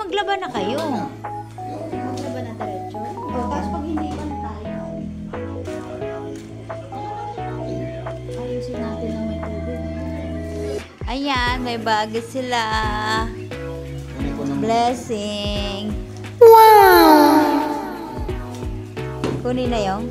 maglaban na kayo. Maglaba na diretso. Tapos pag hindi pantay, ayusin natin ng may tubig. Ayan, may bagay sila. Blessing. Kunin na yung.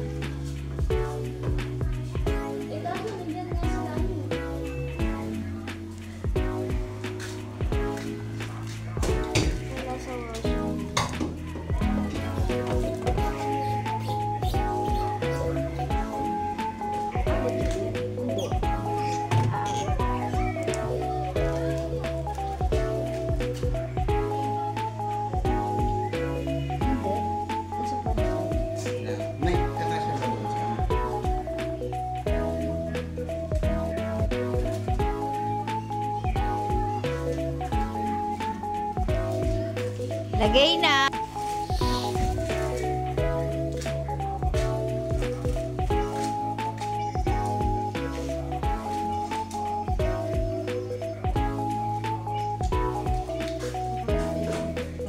Lagay na.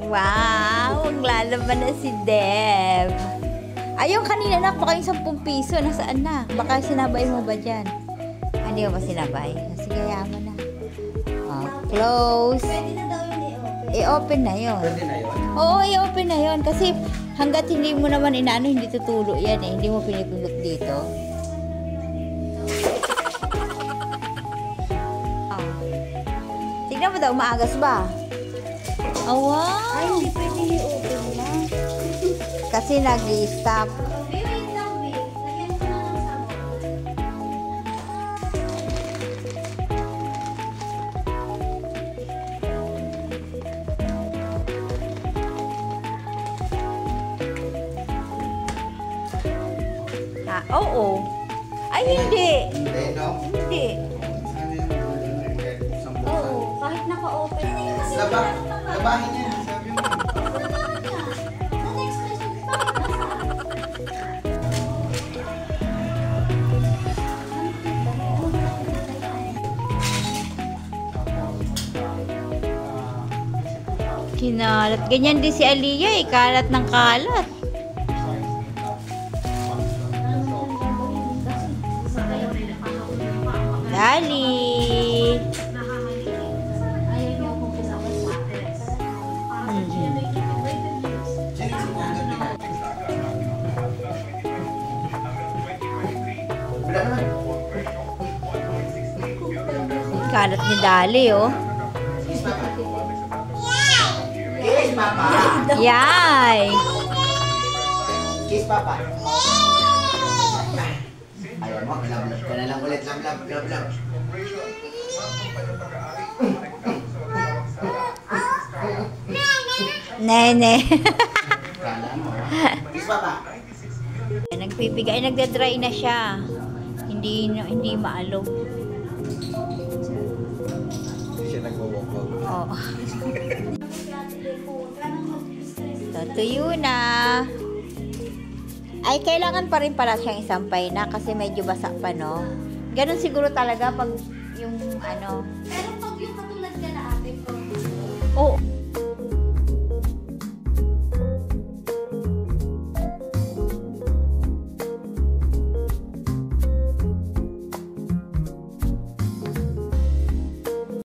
Wow, ang lalaban na si Deb. Ayun, kanina na pa kayong 10 piso. Nasaan na? Baka sinabay mo ba dyan? Hindi mo ba sinabay? Sige, yaman na. Oh, close. Pwede na daw yun I-open na yun. Pwede na yun? Oo, i-open na yun. Kasi hanggat hindi mo naman inaano, hindi tutulo yan eh. Hindi mo pinipindot dito. Oh. Tignan mo daw, maagas ba? Oh, wow. Ay, hindi pwede i-open na. Kasi nag-i-stop. Wait lang, babe. Lagyan ko na ng sabon. Ah, oo. Ay, hindi. Hindi, no? Hindi. Ano yung kahit isang buwan? Oo, kahit naka-open na yun. Labahin niya, sabi mo. Kinalat. Ganyan din si Aliyah eh. Kalat ng kalat. Dali. Ayaw niyo akong pinakawas. Wala na. Kalat ni Dali oh. Kiss, Papa. Yay! Kiss, Papa. Ayaw mo, love ka na lang ulit. Love. Nene. Kala mo, ha? Kiss, Papa. Nagpipigay, nagda-dry na siya. Hindi maalog. Siya nagwawag-wag. Oo. Tutuyo na. Ay, kailangan pa rin pala siyang isampay na kasi medyo basa pa, no? Ganon siguro talaga pag yung ano. Pero pag yung katulad ka na ate, Oo.